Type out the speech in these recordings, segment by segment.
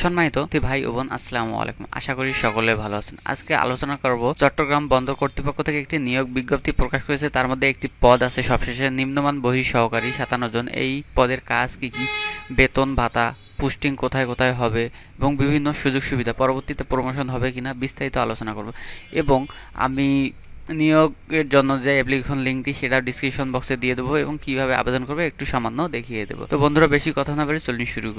সম্মানিত ভাই ও বোন, আসসালামু আলাইকুম। আশা করি সকলে ভালো আছেন। আজকে আলোচনা করব চট্টগ্রাম বন্দর কর্তৃপক্ষ থেকে একটি নিয়োগ বিজ্ঞপ্তি প্রকাশ করেছে। তার মধ্যে একটি পদ আছে সবশেষে নিম্নমান বহি সহকারী 57 জন। এই পদের কাজ কি কি, বেতন ভাতা, পোস্টিং কোথায় কোথায় হবে এবং বিভিন্ন সুযোগ সুবিধা, পরবর্তীতে প্রমোশন হবে কিনা বিস্তারিত আলোচনা করব। এবং আমি নিয়োগের জন্য যে অ্যাপ্লিকেশন লিঙ্কটি সেটা ডিসক্রিপশন বক্সে দিয়ে দেবো এবং কিভাবে আবেদন করবে একটু সামান্য দেখিয়ে দেবো। তো বন্ধুরা, বেশি কথা না বলে চলুন শুরু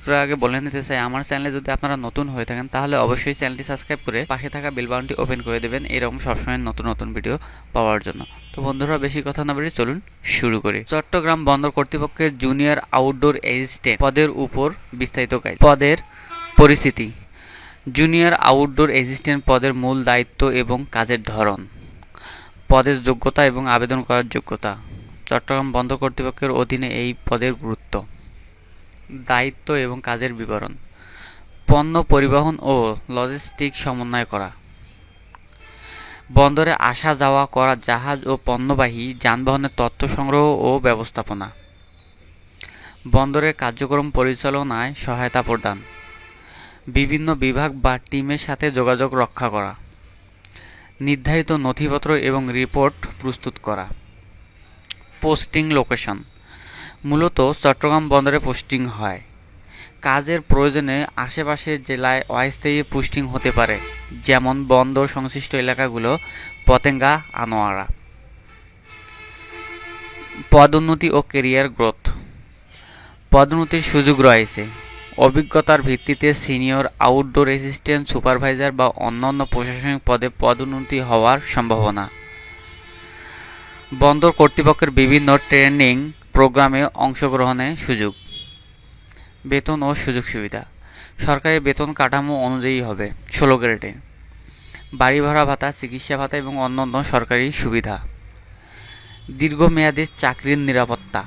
করার আগে বলে নিতে চাই, আমার চ্যানেলে যদি আপনারা নতুন হয়ে থাকেন তাহলে অবশ্যই চ্যানেলটি সাবস্ক্রাইব করে পাশে থাকা বেল বাটনটি ওপেন করে দেবেন এরকম সবসময় নতুন নতুন ভিডিও পাওয়ার জন্য। তো বন্ধুরা, বেশি কথা না বলে চলুন শুরু করি। চট্টগ্রাম বন্দর কর্তৃপক্ষের জুনিয়র আউটডোর অ্যাসিস্ট্যান্ট পদের উপর বিস্তারিত গাইড। পদের পরিস্থিতি: জুনিয়র আউটডোর অ্যাসিস্ট্যান্ট পদের মূল দায়িত্ব এবং কাজের ধরন। পদের যোগ্যতা এবং আবেদন করার যোগ্যতা। চট্টগ্রাম বন্দর কর্তৃপক্ষের অধীনে এই পদের গুরুত্ব। দায়িত্ব এবং কাজের বিবরণ: পণ্য পরিবহন ও লজিস্টিক সমন্বয় করা, বন্দরে আসা যাওয়া করা জাহাজ ও পণ্যবাহী যানবাহনের তথ্য সংগ্রহ ও ব্যবস্থাপনা, বন্দরের কার্যক্রম পরিচালনায় সহায়তা প্রদান, বিভিন্ন বিভাগ বা টিমের সাথে যোগাযোগ রক্ষা করা, নির্ধারিত নথিপত্র এবং রিপোর্ট প্রস্তুত করা। পোস্টিং লোকেশন: মূলত চট্টগ্রাম বন্দরে পোস্টিং হয়। কাজের প্রয়োজনে আশেপাশের জেলায় অস্থায়ী পোস্টিং হতে পারে, যেমন বন্দর সংশ্লিষ্ট এলাকাগুলো, পতেঙ্গা, আনোয়ারা। পদোন্নতি ও ক্যারিয়ার গ্রোথ: পদোন্নতির সুযোগ রয়েছে। অভিজ্ঞতার ভিত্তিতে সিনিয়র আউটডোর অ্যাসিস্ট্যান্ট, সুপারভাইজার বা অন্যান্য প্রশাসনিক পদে পদোন্নতি হওয়ার সম্ভাবনা। বন্দর কর্তৃপক্ষের বিভিন্ন ট্রেনিং প্রোগ্রামে অংশগ্রহণের সুযোগ। বেতন ও সুযোগ সুবিধা: সরকারি বেতন কাঠামো অনুযায়ী হবে 16 গ্রেডে। বাড়ি ভাড়া ভাতা, চিকিৎসা ভাতা এবং অন্যান্য সরকারি সুবিধা। দীর্ঘমেয়াদী চাকরির নিরাপত্তা।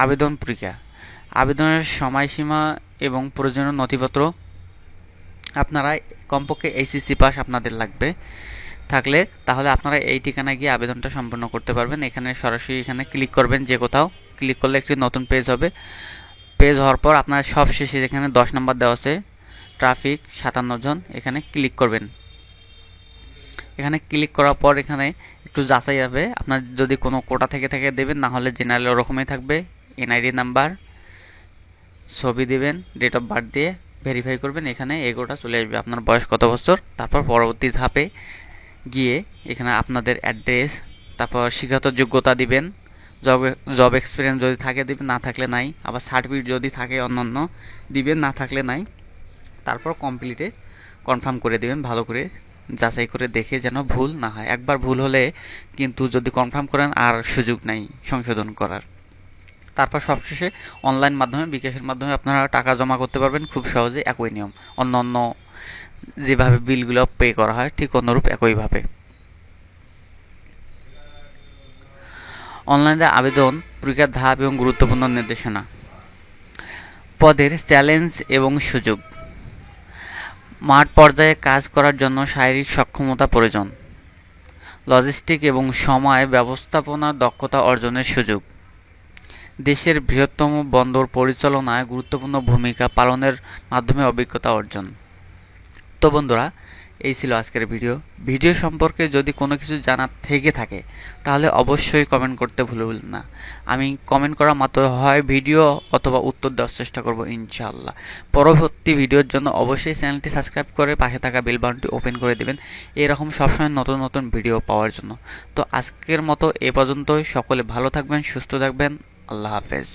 আবেদন প্রক্রিয়া: আবেদনের সময়সীমা এবং প্রয়োজনীয় নথিপত্র: আপনারা কমপক্ষে এইচএসসি পাস আপনাদের লাগবে। থাকলে তাহলে আপনারা এই ঠিকানায় গিয়ে আবেদনটা সম্পন্ন করতে পারবেন। এখানে সরাসরি এখানে ক্লিক করবেন, যে কোথাও ক্লিক করলে একটি নতুন পেজ হবে। পেজ হওয়ার পর আপনারা সব শেষে এখানে 10 নম্বর দেওয়া আছে, ট্রাফিক 57 জন, এখানে ক্লিক করবেন। এখানে ক্লিক করার পর এখানে একটু যাচাই হবে, আপনার যদি কোনো কোটা থেকে দেবেন, না হলে জেনারেল ওরকমই থাকবে। এনআইডি নাম্বার, ছবি দিবেন, ডেট অফ বার্থ দিয়ে ভেরিফাই করবেন। এখানে এগোটা চলে আসবে, আপনার বয়স কত বছর। তারপর পরবর্তী ধাপে গিয়ে এখানে আপনাদের অ্যাড্রেস, তারপর শিক্ষাগত যোগ্যতা দিবেন, জব এক্সপিরিয়েন্স যদি থাকে দিবেন, না থাকলে নাই। আবার সার্টিফিকেট যদি থাকে অন্যান্য দিবেন, না থাকলে নাই। তারপর কমপ্লিটে কনফার্ম করে দিবেন, ভালো করে যাচাই করে দেখে যেন ভুল না হয়। একবার ভুল হলে কিন্তু যদি কনফার্ম করেন আর সুযোগ নাই সংশোধন করার। তারপর সবশেষে অনলাইন মাধ্যমে, বিকাশের মাধ্যমে আপনারা টাকা জমা করতে পারবেন খুব সহজে। একই নিয়ম, অন্য যেভাবে বিলগুলো পে করা হয় ঠিক অনুরূপ একইভাবে। অনলাইনে আবেদন প্রক্রিয়ার ধাপ এবং গুরুত্বপূর্ণ নির্দেশনা। পদের চ্যালেঞ্জ এবং সুযোগ: মাঠ পর্যায়ে কাজ করার জন্য শারীরিক সক্ষমতা প্রয়োজন। লজিস্টিক এবং সময় ব্যবস্থাপনার দক্ষতা অর্জনের সুযোগ। দেশের বৃহত্তম বন্দর পরিচালনায় গুরুত্বপূর্ণ ভূমিকা পালনের মাধ্যমে অভিজ্ঞতা অর্জন। তো বন্ধুরা, এই ছিল আজকের ভিডিও সম্পর্কে যদি কোনো কিছু জানার থেকে থাকে তাহলে অবশ্যই কমেন্ট করতে ভুলবেন না। আমি কমেন্ট করা মাত্র হয় ভিডিও অথবা উত্তর দেওয়ার চেষ্টা করব ইনশাআল্লাহ। পরবর্তী ভিডিওর জন্য অবশ্যই চ্যানেলটি সাবস্ক্রাইব করে পাশে থাকা বেল বাটনটি ওপেন করে দেবেন এরকম সবসময় নতুন নতুন ভিডিও পাওয়ার জন্য। তো আজকের মতো এ পর্যন্তই। সকলে ভালো থাকবেন, সুস্থ থাকবেন। আল্লাহ হাফেজ।